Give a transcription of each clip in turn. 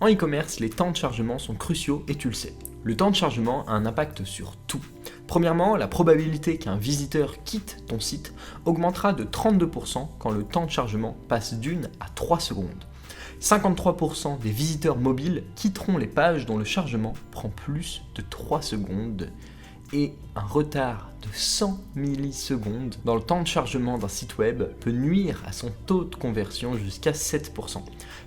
En e-commerce, les temps de chargement sont cruciaux et tu le sais. Le temps de chargement a un impact sur tout. Premièrement, la probabilité qu'un visiteur quitte ton site augmentera de 32% quand le temps de chargement passe d'1 à 3 secondes. 53% des visiteurs mobiles quitteront les pages dont le chargement prend plus de 3 secondes. Et un retard de 100 millisecondes dans le temps de chargement d'un site web peut nuire à son taux de conversion jusqu'à 7%.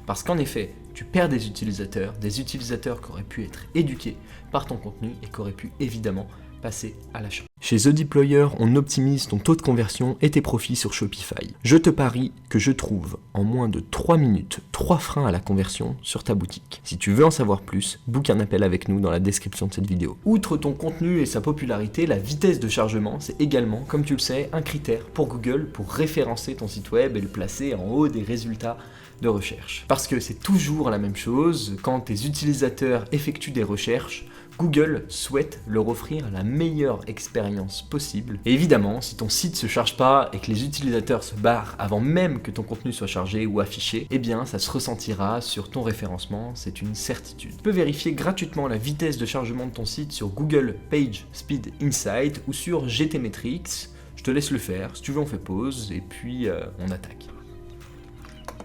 Parce qu'en effet, tu perds des utilisateurs qui auraient pu être éduqués par ton contenu et qui auraient pu évidemment passer à l'achat. Chez The Deployer, on optimise ton taux de conversion et tes profits sur Shopify. Je te parie que je trouve en moins de 3 minutes 3 freins à la conversion sur ta boutique. Si tu veux en savoir plus, book un appel avec nous dans la description de cette vidéo. Outre ton contenu et sa popularité, la vitesse de chargement, c'est également, comme tu le sais, un critère pour Google pour référencer ton site web et le placer en haut des résultats de recherche. Parce que c'est toujours la même chose, quand tes utilisateurs effectuent des recherches, Google souhaite leur offrir la meilleure expérience possible. Et évidemment, si ton site se charge pas et que les utilisateurs se barrent avant même que ton contenu soit chargé ou affiché, eh bien ça se ressentira sur ton référencement, c'est une certitude. Tu peux vérifier gratuitement la vitesse de chargement de ton site sur Google Page Speed Insight ou sur GTmetrix. Je te laisse le faire, si tu veux on fait pause et puis on attaque.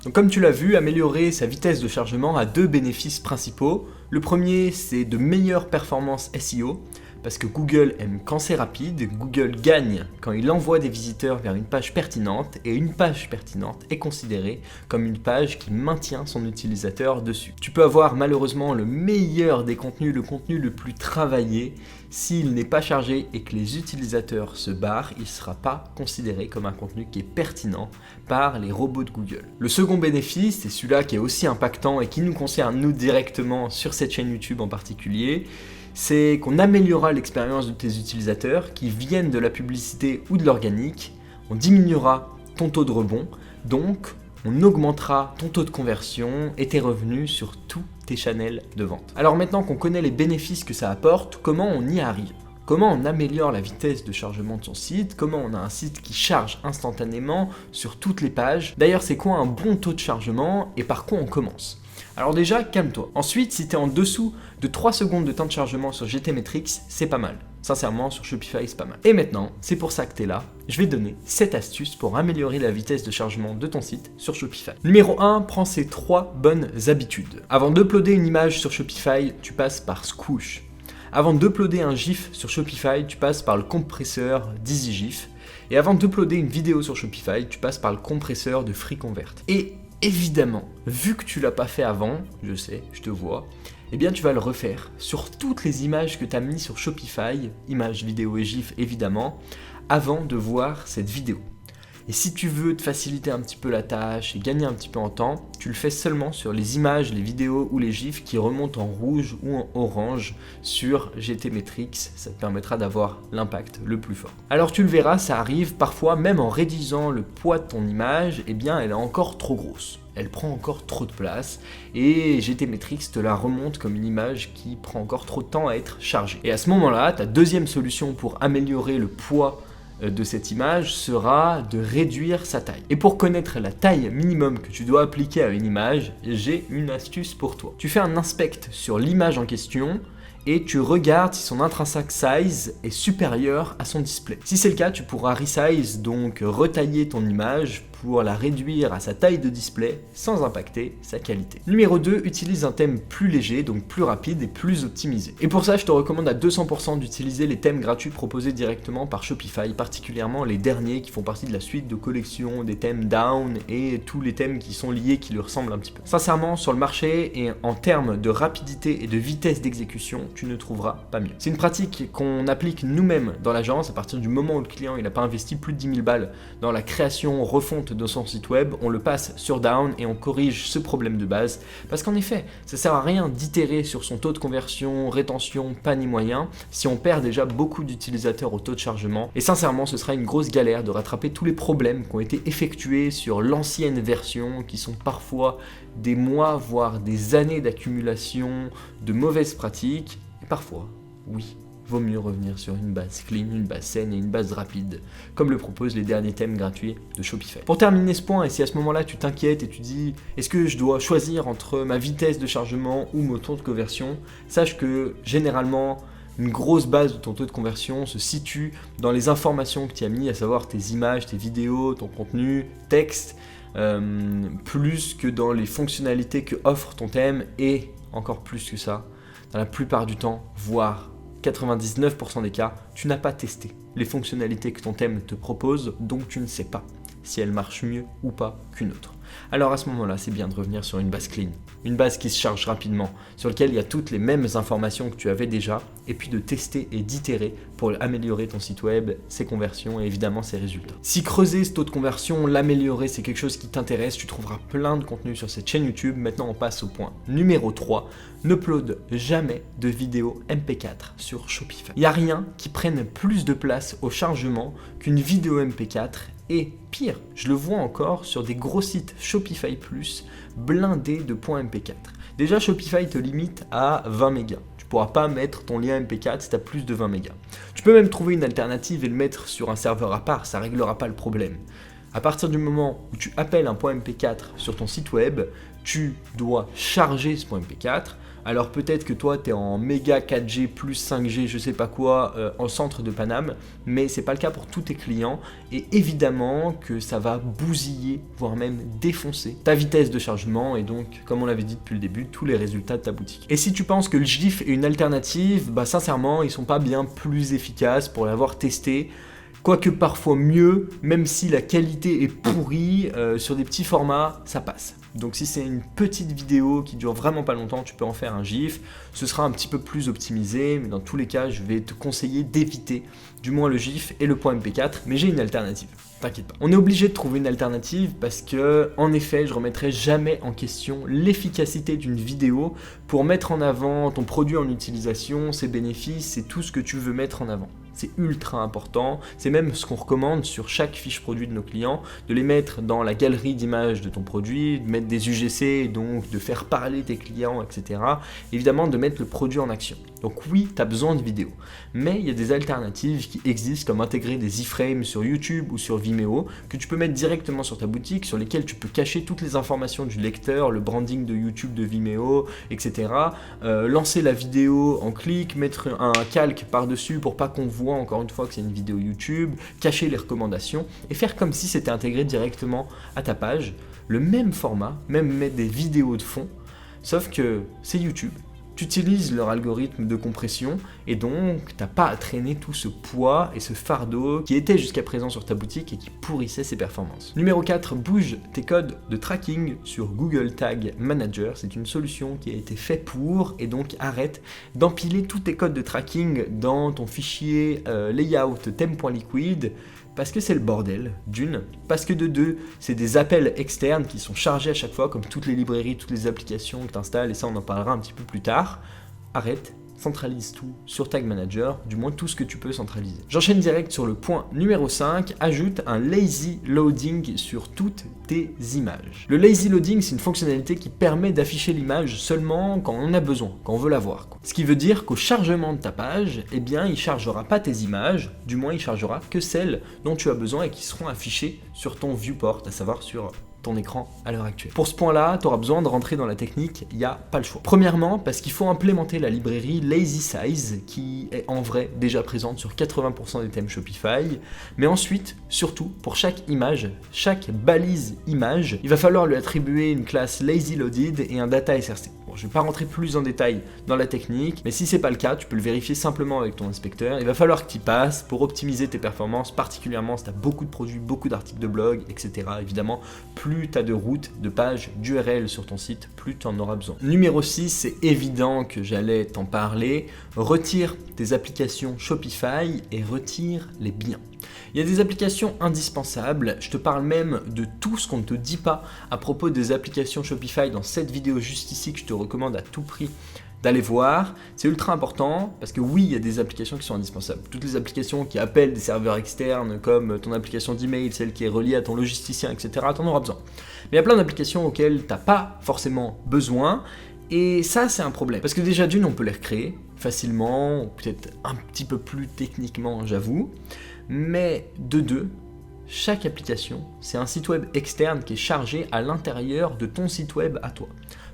Donc comme tu l'as vu, améliorer sa vitesse de chargement a deux bénéfices principaux. Le premier, c'est de meilleures performances SEO, parce que Google aime quand c'est rapide, Google gagne quand il envoie des visiteurs vers une page pertinente, et une page pertinente est considérée comme une page qui maintient son utilisateur dessus. Tu peux avoir malheureusement le meilleur des contenus, le contenu le plus travaillé, s'il n'est pas chargé et que les utilisateurs se barrent, il ne sera pas considéré comme un contenu qui est pertinent par les robots de Google. Le second bénéfice, c'est celui-là qui est aussi impactant et qui nous concerne nous directement sur cette chaîne YouTube en particulier, c'est qu'on améliorera l'expérience de tes utilisateurs qui viennent de la publicité ou de l'organique, on diminuera ton taux de rebond, donc on augmentera ton taux de conversion et tes revenus sur tous tes channels de vente. Alors maintenant qu'on connaît les bénéfices que ça apporte, comment on y arrive ? Comment on améliore la vitesse de chargement de son site ? Comment on a un site qui charge instantanément sur toutes les pages ? D'ailleurs, c'est quoi un bon taux de chargement et par quoi on commence ? Alors déjà, calme-toi. Ensuite, si tu es en dessous de 3 secondes de temps de chargement sur GTmetrix, c'est pas mal. Sincèrement, sur Shopify, c'est pas mal. Et maintenant, c'est pour ça que tu es là, je vais te donner 7 astuces pour améliorer la vitesse de chargement de ton site sur Shopify. Numéro 1, prends ces 3 bonnes habitudes. Avant d'uploader une image sur Shopify, tu passes par Squoosh. Avant d'uploader un GIF sur Shopify, tu passes par le compresseur d'EasyGIF. Et avant d'uploader une vidéo sur Shopify, tu passes par le compresseur de FreeConvert. Et évidemment, vu que tu l'as pas fait avant, je sais, je te vois, eh bien tu vas le refaire sur toutes les images que tu as mises sur Shopify, images, vidéos et GIF évidemment, avant de voir cette vidéo. Et si tu veux te faciliter un petit peu la tâche et gagner un petit peu en temps, tu le fais seulement sur les images, les vidéos ou les GIFs qui remontent en rouge ou en orange sur GTmetrix. Ça te permettra d'avoir l'impact le plus fort. Alors tu le verras, ça arrive parfois, même en réduisant le poids de ton image, eh bien elle est encore trop grosse. Elle prend encore trop de place et GTmetrix te la remonte comme une image qui prend encore trop de temps à être chargée. Et à ce moment-là, ta deuxième solution pour améliorer le poids de cette image sera de réduire sa taille. Et pour connaître la taille minimum que tu dois appliquer à une image, j'ai une astuce pour toi. Tu fais un inspect sur l'image en question et tu regardes si son intrinsic size est supérieur à son display. Si c'est le cas, tu pourras resize, donc retailler ton image pour la réduire à sa taille de display sans impacter sa qualité. Numéro 2, utilise un thème plus léger, donc plus rapide et plus optimisé. Et pour ça, je te recommande à 200% d'utiliser les thèmes gratuits proposés directement par Shopify, particulièrement les derniers qui font partie de la suite de collection des thèmes Down et tous les thèmes qui sont liés, qui lui ressemblent un petit peu. Sincèrement, sur le marché et en termes de rapidité et de vitesse d'exécution, tu ne trouveras pas mieux. C'est une pratique qu'on applique nous-mêmes dans l'agence à partir du moment où le client n'a pas investi plus de 10 000 balles dans la création, refonte de son site web, on le passe sur Down et on corrige ce problème de base. Parce qu'en effet, ça sert à rien d'itérer sur son taux de conversion, rétention, panier moyen, si on perd déjà beaucoup d'utilisateurs au taux de chargement. Et sincèrement, ce sera une grosse galère de rattraper tous les problèmes qui ont été effectués sur l'ancienne version, qui sont parfois des mois, voire des années d'accumulation de mauvaises pratiques. Et parfois, oui, vaut mieux revenir sur une base clean, une base saine et une base rapide, comme le proposent les derniers thèmes gratuits de Shopify. Pour terminer ce point, et si à ce moment-là tu t'inquiètes et tu dis est-ce que je dois choisir entre ma vitesse de chargement ou mon taux de conversion, sache que généralement une grosse base de ton taux de conversion se situe dans les informations que tu as mis, à savoir tes images, tes vidéos, ton contenu, texte, plus que dans les fonctionnalités que offre ton thème et encore plus que ça, dans la plupart du temps, voire 99% des cas, tu n'as pas testé les fonctionnalités que ton thème te propose, donc tu ne sais pas si elle marche mieux ou pas qu'une autre. Alors à ce moment-là, c'est bien de revenir sur une base clean, une base qui se charge rapidement, sur laquelle il y a toutes les mêmes informations que tu avais déjà, et puis de tester et d'itérer pour améliorer ton site web, ses conversions et évidemment ses résultats. Si creuser ce taux de conversion, l'améliorer, c'est quelque chose qui t'intéresse, tu trouveras plein de contenu sur cette chaîne YouTube. Maintenant, on passe au point numéro 3. N'upload jamais de vidéos MP4 sur Shopify. Il n'y a rien qui prenne plus de place au chargement qu'une vidéo MP4. Et pire, je le vois encore sur des gros sites Shopify Plus blindés de points MP4. Déjà, Shopify te limite à 20 mégas. Tu ne pourras pas mettre ton lien MP4 si tu as plus de 20 mégas. Tu peux même trouver une alternative et le mettre sur un serveur à part, ça ne réglera pas le problème. À partir du moment où tu appelles un point MP4 sur ton site web, tu dois charger ce point MP4. Alors peut-être que toi tu es en méga 4G plus 5G, je sais pas quoi, en centre de Paname, mais c'est pas le cas pour tous tes clients et évidemment que ça va bousiller, voire même défoncer ta vitesse de chargement et donc, comme on l'avait dit depuis le début, tous les résultats de ta boutique. Et si tu penses que le GIF est une alternative, bah sincèrement, ils sont pas bien plus efficaces pour l'avoir testé. Quoique parfois mieux, même si la qualité est pourrie, sur des petits formats, ça passe. Donc si c'est une petite vidéo qui dure vraiment pas longtemps, tu peux en faire un GIF. Ce sera un petit peu plus optimisé, mais dans tous les cas, je vais te conseiller d'éviter du moins le GIF et le point MP4, mais j'ai une alternative. T'inquiète pas. On est obligé de trouver une alternative parce que, en effet, je remettrai jamais en question l'efficacité d'une vidéo pour mettre en avant ton produit en utilisation, ses bénéfices, c'est tout ce que tu veux mettre en avant. C'est ultra important, c'est même ce qu'on recommande sur chaque fiche produit de nos clients, de les mettre dans la galerie d'images de ton produit, de mettre des UGC, donc de faire parler tes clients, etc. Évidemment, de mettre le produit en action. Donc oui, tu as besoin de vidéos, mais il y a des alternatives qui existent comme intégrer des iframes sur YouTube ou sur Vimeo que tu peux mettre directement sur ta boutique, sur lesquels tu peux cacher toutes les informations du lecteur, le branding de YouTube, de Vimeo, etc. Lancer la vidéo en clic, mettre un calque par-dessus pour pas qu'on voit encore une fois que c'est une vidéo YouTube, cacher les recommandations et faire comme si c'était intégré directement à ta page. Le même format, même mettre des vidéos de fond, sauf que c'est YouTube. Tu utilises leur algorithme de compression et donc tu n'as pas à traîner tout ce poids et ce fardeau qui était jusqu'à présent sur ta boutique et qui pourrissait ses performances. Numéro 4, bouge tes codes de tracking sur Google Tag Manager. C'est une solution qui a été faite pour et donc arrête d'empiler tous tes codes de tracking dans ton fichier layout theme.liquid. Parce que c'est le bordel, d'une, parce que de deux, c'est des appels externes qui sont chargés à chaque fois, comme toutes les librairies, toutes les applications que tu installes, et ça on en parlera un petit peu plus tard. Arrête, centralise tout sur Tag Manager, du moins tout ce que tu peux centraliser. J'enchaîne direct sur le point numéro 5, ajoute un lazy loading sur toutes tes images. Le lazy loading, c'est une fonctionnalité qui permet d'afficher l'image seulement quand on en a besoin, quand on veut la voir. Ce qui veut dire qu'au chargement de ta page, eh bien, il ne chargera pas tes images, du moins il chargera que celles dont tu as besoin et qui seront affichées sur ton viewport, à savoir sur ton écran à l'heure actuelle. Pour ce point-là, tu auras besoin de rentrer dans la technique, il n'y a pas le choix. Premièrement, parce qu'il faut implémenter la librairie Lazy Size, qui est en vrai déjà présente sur 80% des thèmes Shopify, mais ensuite, surtout, pour chaque image, chaque balise image, il va falloir lui attribuer une classe Lazy Loaded et un data SRC. Bon, je ne vais pas rentrer plus en détail dans la technique, mais si c'est pas le cas, tu peux le vérifier simplement avec ton inspecteur. Il va falloir que tu y passes pour optimiser tes performances, particulièrement si tu as beaucoup de produits, beaucoup d'articles de blog, etc. Évidemment, plus tu as de routes, de pages, d'URL sur ton site, plus tu en auras besoin. Numéro 6, c'est évident que j'allais t'en parler. Retire tes applications Shopify et retire les biens. Il y a des applications indispensables, je te parle même de tout ce qu'on ne te dit pas à propos des applications Shopify dans cette vidéo juste ici que je te recommande à tout prix d'aller voir. C'est ultra important parce que oui, il y a des applications qui sont indispensables. Toutes les applications qui appellent des serveurs externes comme ton application d'email, celle qui est reliée à ton logisticien, etc., tu en auras besoin. Mais il y a plein d'applications auxquelles tu n'as pas forcément besoin. Et ça, c'est un problème. Parce que déjà, d'une, on peut les recréer. facilement, ou peut-être un petit peu plus techniquement, j'avoue. Mais de deux, chaque application, c'est un site web externe qui est chargé à l'intérieur de ton site web à toi.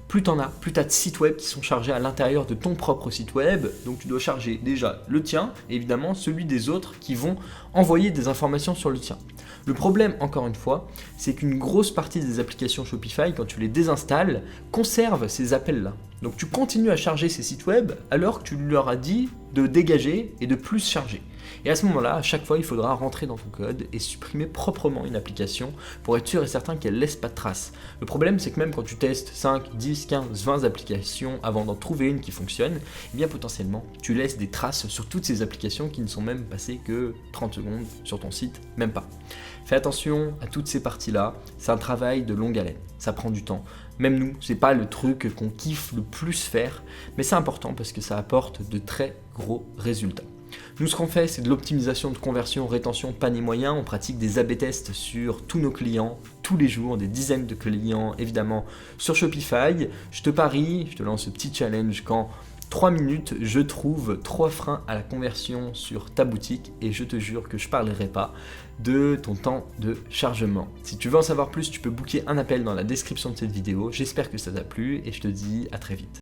Plus t'en as, plus t'as de sites web qui sont chargés à l'intérieur de ton propre site web, donc tu dois charger déjà le tien, et évidemment celui des autres qui vont envoyer des informations sur le tien. Le problème, encore une fois, c'est qu'une grosse partie des applications Shopify, quand tu les désinstalles, conservent ces appels-là. Donc tu continues à charger ces sites web alors que tu leur as dit de dégager et de plus charger. Et à ce moment-là, à chaque fois, il faudra rentrer dans ton code et supprimer proprement une application pour être sûr et certain qu'elle ne laisse pas de traces. Le problème, c'est que même quand tu testes 5, 10, 15, 20 applications avant d'en trouver une qui fonctionne, eh bien potentiellement, tu laisses des traces sur toutes ces applications qui ne sont même passées que 30 secondes sur ton site, même pas. Fais attention à toutes ces parties-là, c'est un travail de longue haleine, ça prend du temps. Même nous, c'est pas le truc qu'on kiffe le plus faire, mais c'est important parce que ça apporte de très gros résultats. Nous, ce qu'on fait, c'est de l'optimisation de conversion, rétention, panier moyen. On pratique des A/B tests sur tous nos clients, tous les jours, des dizaines de clients, évidemment, sur Shopify. Je te parie, je te lance ce petit challenge qu'en 3 minutes, je trouve 3 freins à la conversion sur ta boutique et je te jure que je ne parlerai pas de ton temps de chargement. Si tu veux en savoir plus, tu peux booker un appel dans la description de cette vidéo. J'espère que ça t'a plu et je te dis à très vite.